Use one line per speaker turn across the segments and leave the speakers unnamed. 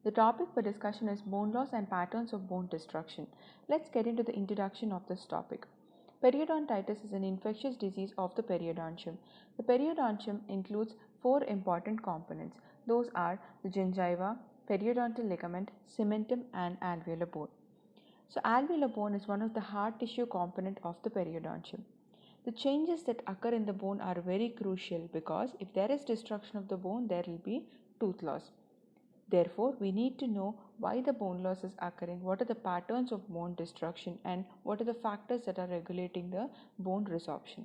The topic for discussion is bone loss and patterns of bone destruction. Let's get into the introduction of this topic. Periodontitis is an infectious disease of the periodontium. The periodontium includes four important components. Those are the gingiva, periodontal ligament, cementum, and alveolar bone. So, alveolar bone is one of the hard tissue component of the periodontium. The changes that occur in the bone are very crucial because if there is destruction of the bone, there will be tooth loss. Therefore, we need to know why the bone loss is occurring, what are the patterns of bone destruction, and what are the factors that are regulating the bone resorption.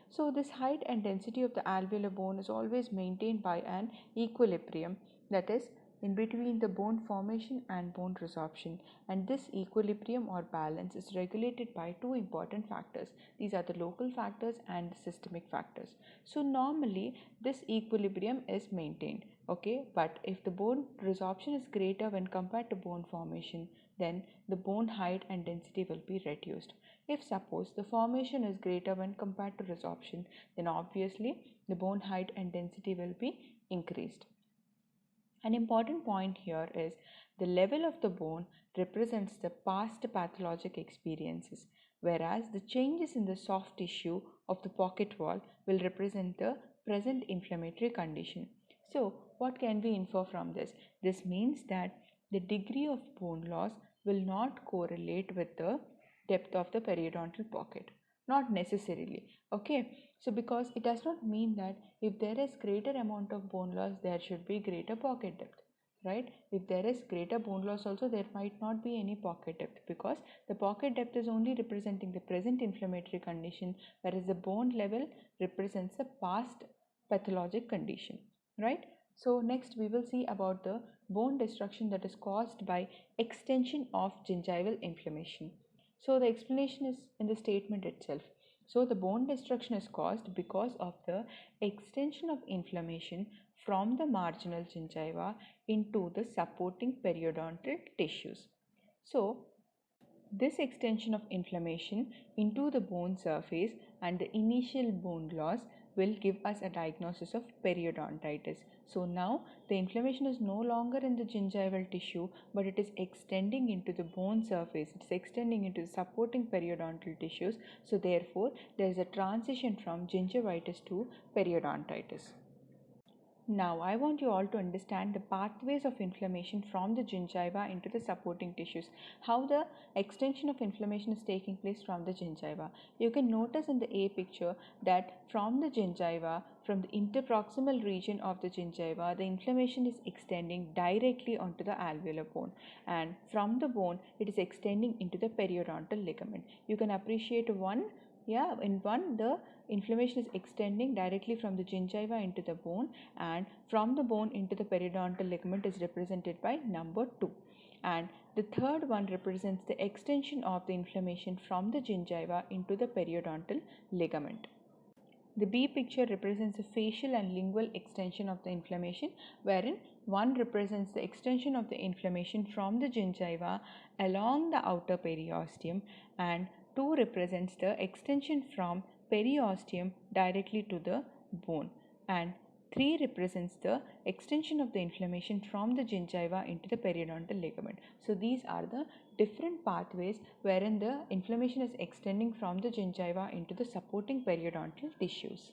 So, this height and density of the alveolar bone is always maintained by an equilibrium, that is, in between the bone formation and bone resorption, and this equilibrium or balance is regulated by two important factors. These are the local factors and the systemic factors. So normally this equilibrium is maintained, okay, but if the bone resorption is greater when compared to bone formation, then the bone height and density will be reduced. If suppose the formation is greater when compared to resorption, then obviously the bone height and density will be increased. An important point here is the level of the bone represents the past pathologic experiences, whereas the changes in the soft tissue of the pocket wall will represent the present inflammatory condition. So, what can we infer from this? This means that the degree of bone loss will not correlate with the depth of the periodontal pocket. Not necessarily. Okay, so because it does not mean that if there is greater amount of bone loss, there should be greater pocket depth, right? If there is greater bone loss also, there might not be any pocket depth because the pocket depth is only representing the present inflammatory condition, whereas the bone level represents the past pathologic condition, right? So next we will see about the bone destruction that is caused by extension of gingival inflammation. So the explanation is in the statement itself. So the bone destruction is caused because of the extension of inflammation from the marginal gingiva into the supporting periodontal tissues. So this extension of inflammation into the bone surface and the initial bone loss will give us a diagnosis of periodontitis. So now the inflammation is no longer in the gingival tissue, but it is extending into the bone surface. It is extending into the supporting periodontal tissues. So therefore there is a transition from gingivitis to periodontitis. Now, I want you all to understand the pathways of inflammation from the gingiva into the supporting tissues, how the extension of inflammation is taking place from the gingiva. You can notice in the A picture that from the gingiva, from the interproximal region of the gingiva, the inflammation is extending directly onto the alveolar bone, and from the bone, it is extending into the periodontal ligament. You can appreciate in one the inflammation is extending directly from the gingiva into the bone, and from the bone into the periodontal ligament is represented by number 2, and the third one represents the extension of the inflammation from the gingiva into the periodontal ligament. The B picture represents a facial and lingual extension of the inflammation, wherein one represents the extension of the inflammation from the gingiva along the outer periosteum, and 2 represents the extension from periosteum directly to the bone, and 3 represents the extension of the inflammation from the gingiva into the periodontal ligament. So these are the different pathways wherein the inflammation is extending from the gingiva into the supporting periodontal tissues.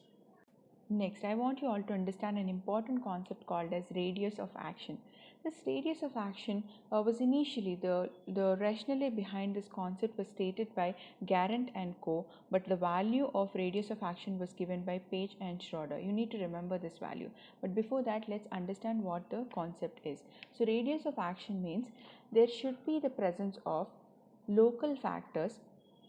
Next, I want you all to understand an important concept called as radius of action. This radius of action was initially the rationale behind this concept was stated by Garant and Co. But the value of radius of action was given by Page and Schroeder. You need to remember this value. But before that, let's understand what the concept is. So radius of action means there should be the presence of local factors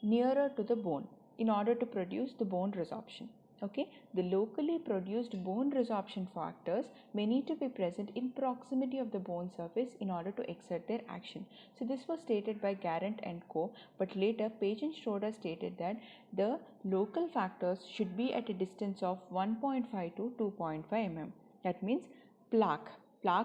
nearer to the bone in order to produce the bone resorption. Okay, the locally produced bone resorption factors may need to be present in proximity of the bone surface in order to exert their action. So this was stated by Garant and Co. But later Page and Schroeder stated that the local factors should be at a distance of 1.5 to 2.5 mm. That means plaque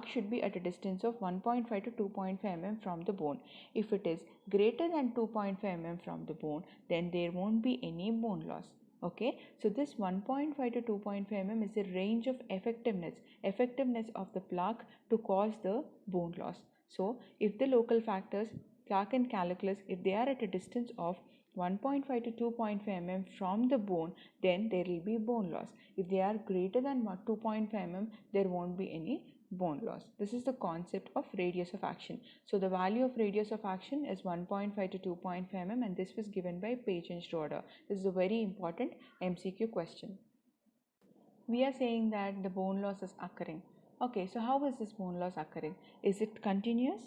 should be at a distance of 1.5 to 2.5 mm from the bone. If it is greater than 2.5 mm from the bone, then there won't be any bone loss. Okay, so this 1.5 to 2.5 mm is the range of effectiveness of the plaque to cause the bone loss. So if the local factors, Clark and calculus, if they are at a distance of 1.5 to 2.5 mm from the bone, then there will be bone loss. If they are greater than 2.5 mm, there won't be any bone loss. This is the concept of radius of action. So the value of radius of action is 1.5 to 2.5 mm, and this was given by Page and Schroeder. This is a very important MCQ question. We are saying that the bone loss is occurring. Okay, so how is this bone loss occurring? Is it continuous?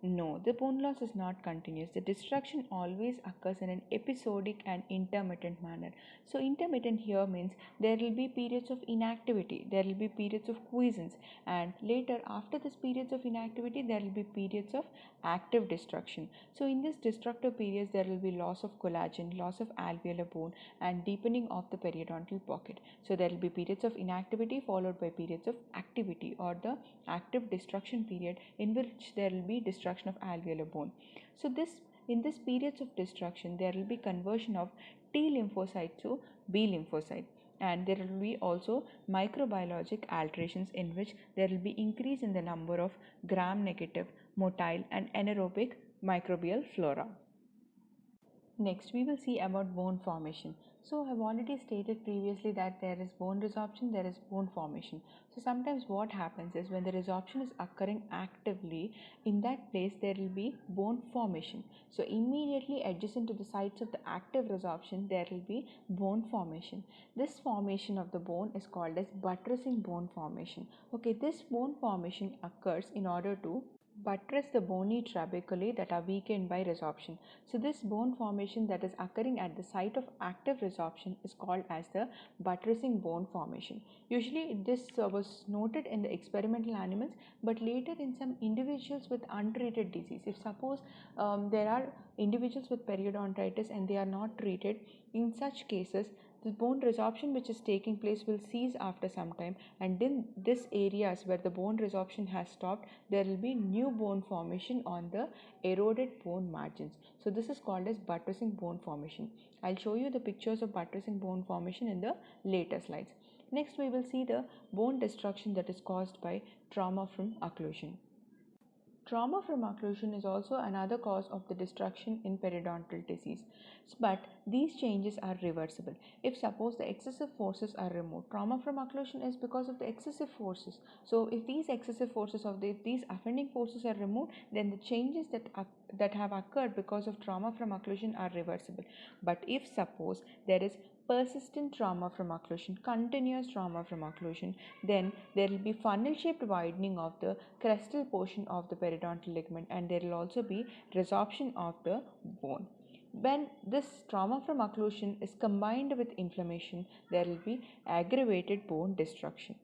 No, the bone loss is not continuous. The destruction always occurs in an episodic and intermittent manner. So intermittent here means there will be periods of inactivity, there will be periods of quiescence, and later after this periods of inactivity there will be periods of active destruction. So in this destructive periods there will be loss of collagen, loss of alveolar bone, and deepening of the periodontal pocket. So there will be periods of inactivity followed by periods of activity, or the active destruction period, in which there will be destruction of alveolar bone. So in this periods of destruction there will be conversion of T lymphocyte to B lymphocyte, and there will be also microbiologic alterations in which there will be increase in the number of gram negative, motile, and anaerobic microbial flora. Next, we will see about bone formation. So, I've already stated previously that there is bone resorption, there is bone formation. So, sometimes what happens is when the resorption is occurring actively, in that place there will be bone formation. So, immediately adjacent to the sites of the active resorption, there will be bone formation. This formation of the bone is called as buttressing bone formation. Okay, this bone formation occurs in order to buttress the bony trabeculae that are weakened by resorption. So this bone formation that is occurring at the site of active resorption is called as the buttressing bone formation. Usually this was noted in the experimental animals, but later in some individuals with untreated disease. If suppose there are individuals with periodontitis and they are not treated, in such cases the bone resorption which is taking place will cease after some time, and in these areas where the bone resorption has stopped, there will be new bone formation on the eroded bone margins. So this is called as buttressing bone formation. I'll show you the pictures of buttressing bone formation in the later slides. Next, we will see the bone destruction that is caused by trauma from occlusion. Trauma from occlusion is also another cause of the destruction in periodontal disease, but these changes are reversible. If suppose the excessive forces are removed, trauma from occlusion is because of the excessive forces. So if these excessive forces these offending forces are removed, then the changes that have occurred because of trauma from occlusion are reversible. But if suppose there is persistent trauma from occlusion, continuous trauma from occlusion, then there will be funnel shaped widening of the crestal portion of the periodontal ligament, and there will also be resorption of the bone. When this trauma from occlusion is combined with inflammation, there will be aggravated bone destruction.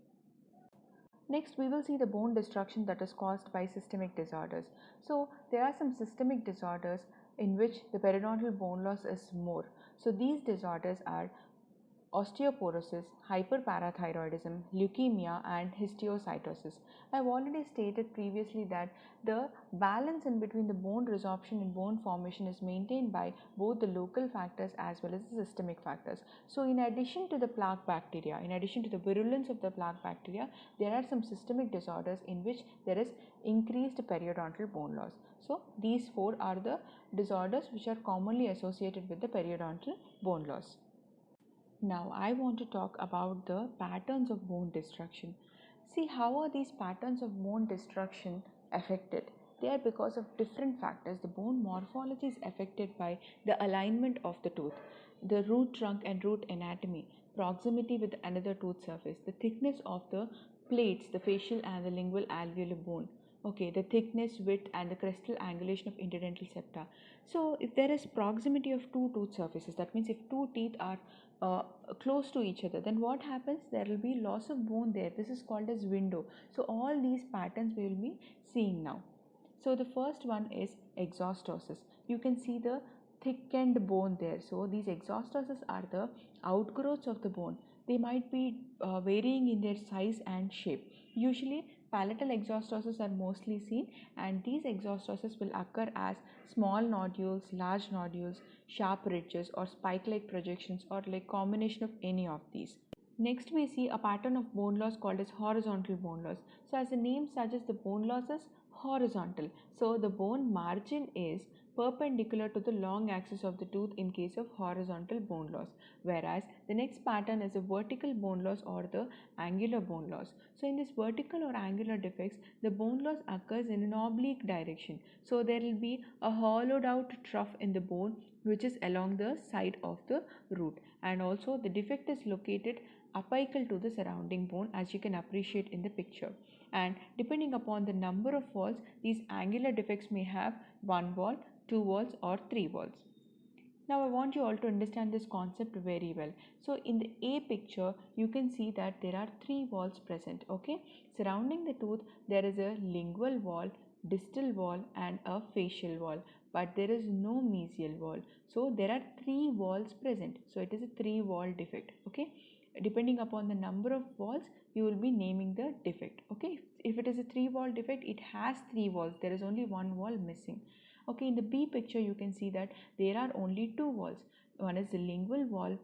Next, we will see the bone destruction that is caused by systemic disorders. So, there are some systemic disorders in which the periodontal bone loss is more. So, these disorders are osteoporosis, hyperparathyroidism, leukemia, and histiocytosis. I have already stated previously that the balance in between the bone resorption and bone formation is maintained by both the local factors as well as the systemic factors. So in addition to the plaque bacteria, in addition to the virulence of the plaque bacteria, there are some systemic disorders in which there is increased periodontal bone loss. So these four are the disorders which are commonly associated with the periodontal bone loss. Now I want to talk about the patterns of bone destruction. See, how are these patterns of bone destruction affected? They are because of different factors. The bone morphology is affected by the alignment of the tooth, the root trunk and root anatomy, proximity with another tooth surface, the thickness of the plates, the facial and the lingual alveolar bone. Okay, the thickness, width, and the crestal angulation of interdental septa. So, if there is proximity of two tooth surfaces, that means if two teeth are close to each other, then what happens? There will be loss of bone there. This is called as window. So, all these patterns we will be seeing now. So, the first one is exostosis. You can see the thickened bone there. So, these exostosis are the outgrowths of the bone. They might be varying in their size and shape. Usually, palatal exostosis are mostly seen, and these exostosis will occur as small nodules, large nodules, sharp ridges, or spike-like projections, or like combination of any of these. Next, we see a pattern of bone loss called as horizontal bone loss. So as the name suggests, the bone loss is horizontal. So the bone margin is perpendicular to the long axis of the tooth in case of horizontal bone loss, whereas the next pattern is a vertical bone loss or the angular bone loss. So in this vertical or angular defects, the bone loss occurs in an oblique direction. So there will be a hollowed out trough in the bone which is along the side of the root, and also the defect is located apical to the surrounding bone, as you can appreciate in the picture. And depending upon the number of walls, these angular defects may have one wall, two walls or three walls. Now I want you all to understand this concept very well. So in the A picture, you can see that there are three walls present. Okay, surrounding the tooth there is a lingual wall, distal wall and a facial wall, but there is no mesial wall. So there are three walls present. So it is a three wall defect. Okay, depending upon the number of walls, you will be naming the defect. Okay, if it is a three wall defect, it has three walls. There is only one wall missing. Okay, in the B picture you can see that there are only two walls. One is the lingual wall,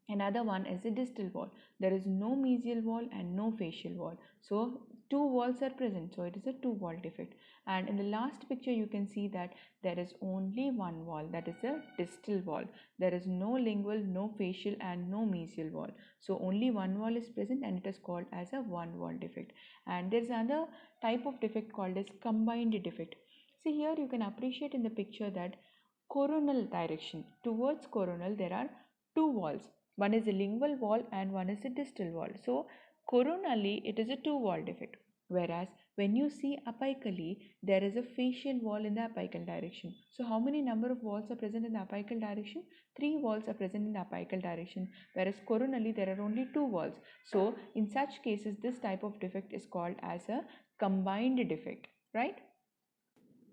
another one is the distal wall. There is no mesial wall and no facial wall. So two walls are present. So it is a two wall defect. And in the last picture you can see that there is only one wall, that is a distal wall. There is no lingual, no facial and no mesial wall. So only one wall is present and it is called as a one wall defect. And there is another type of defect called as combined defect. See here you can appreciate in the picture that coronal direction, towards coronal there are two walls. One is a lingual wall and one is a distal wall. So coronally it is a two wall defect. Whereas when you see apically, there is a facial wall in the apical direction. So how many number of walls are present in the apical direction? Three walls are present in the apical direction. Whereas coronally there are only two walls. So in such cases this type of defect is called as a combined defect, right?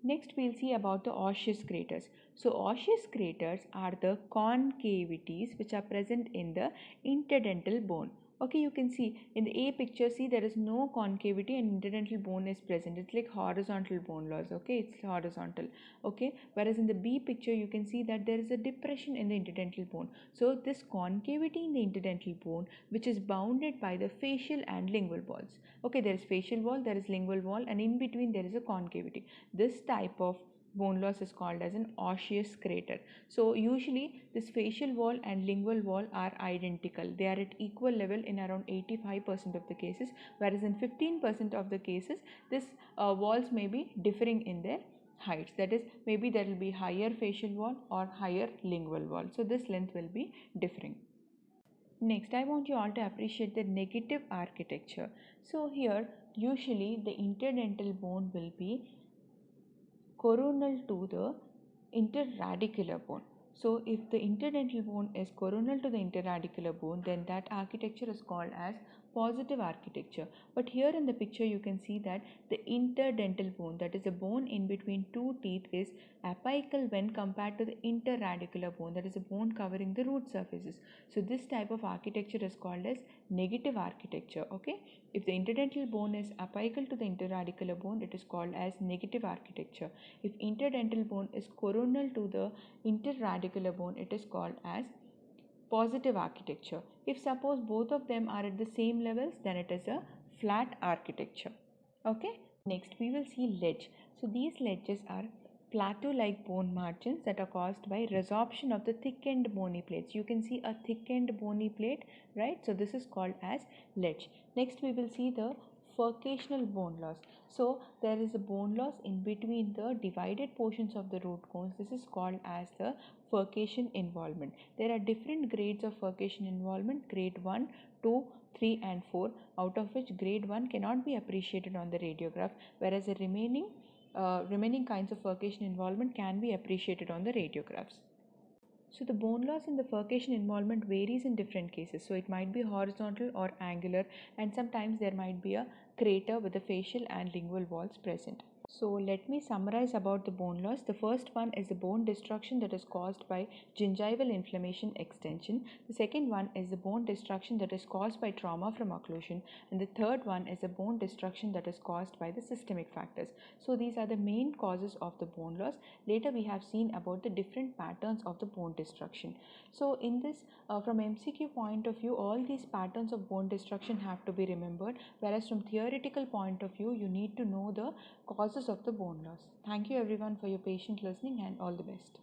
Next, we'll see about the osseous craters. So, osseous craters are the concavities which are present in the interdental bone. Okay, you can see in the A picture, see there is no concavity and interdental bone is present. It's like horizontal bone loss. Okay, it's horizontal. Okay, whereas in the B picture, you can see that there is a depression in the interdental bone. So, this concavity in the interdental bone, which is bounded by the facial and lingual walls. Okay, there is facial wall, there is lingual wall, and in between there is a concavity. This type of bone loss is called as an osseous crater. So usually this facial wall and lingual wall are identical. They are at equal level in around 85% of the cases, whereas in 15% of the cases this walls may be differing in their heights. That is, maybe there will be higher facial wall or higher lingual wall. So this length will be differing. Next, I want you all to appreciate the negative architecture. So here usually the interdental bone will be coronal to the interradicular bone. So if the interdental bone is coronal to the interradicular bone, then that architecture is called as positive architecture. But here in the picture you can see that the interdental bone, that is a bone in between two teeth, is apical when compared to the interradicular bone, that is a bone covering the root surfaces. So this type of architecture is called as negative architecture. Okay, if the interdental bone is apical to the interradicular bone, it is called as negative architecture. If interdental bone is coronal to the interradicular bone, it is called as positive architecture. If suppose both of them are at the same levels, then it is a flat architecture. Okay, next we will see ledge. So these ledges are plateau-like bone margins that are caused by resorption of the thickened bony plates. You can see a thickened bony plate, right? So this is called as ledge. Next we will see the furcational bone loss. So there is a bone loss in between the divided portions of the root cones. This is called as the furcation involvement. There are different grades of furcation involvement: grade 1, 2, 3 and 4, out of which grade 1 cannot be appreciated on the radiograph, whereas the remaining kinds of furcation involvement can be appreciated on the radiographs. So the bone loss in the furcation involvement varies in different cases. So it might be horizontal or angular, and sometimes there might be a crater with the facial and lingual walls present. So let me summarize about the bone loss. The first one is the bone destruction that is caused by gingival inflammation extension. The second one is the bone destruction that is caused by trauma from occlusion. And the third one is the bone destruction that is caused by the systemic factors. So these are the main causes of the bone loss. Later we have seen about the different patterns of the bone destruction. So in this, from MCQ point of view, all these patterns of bone destruction have to be remembered, whereas from theoretical point of view, you need to know the causes causes of the bone loss. Thank you everyone for your patient listening and all the best.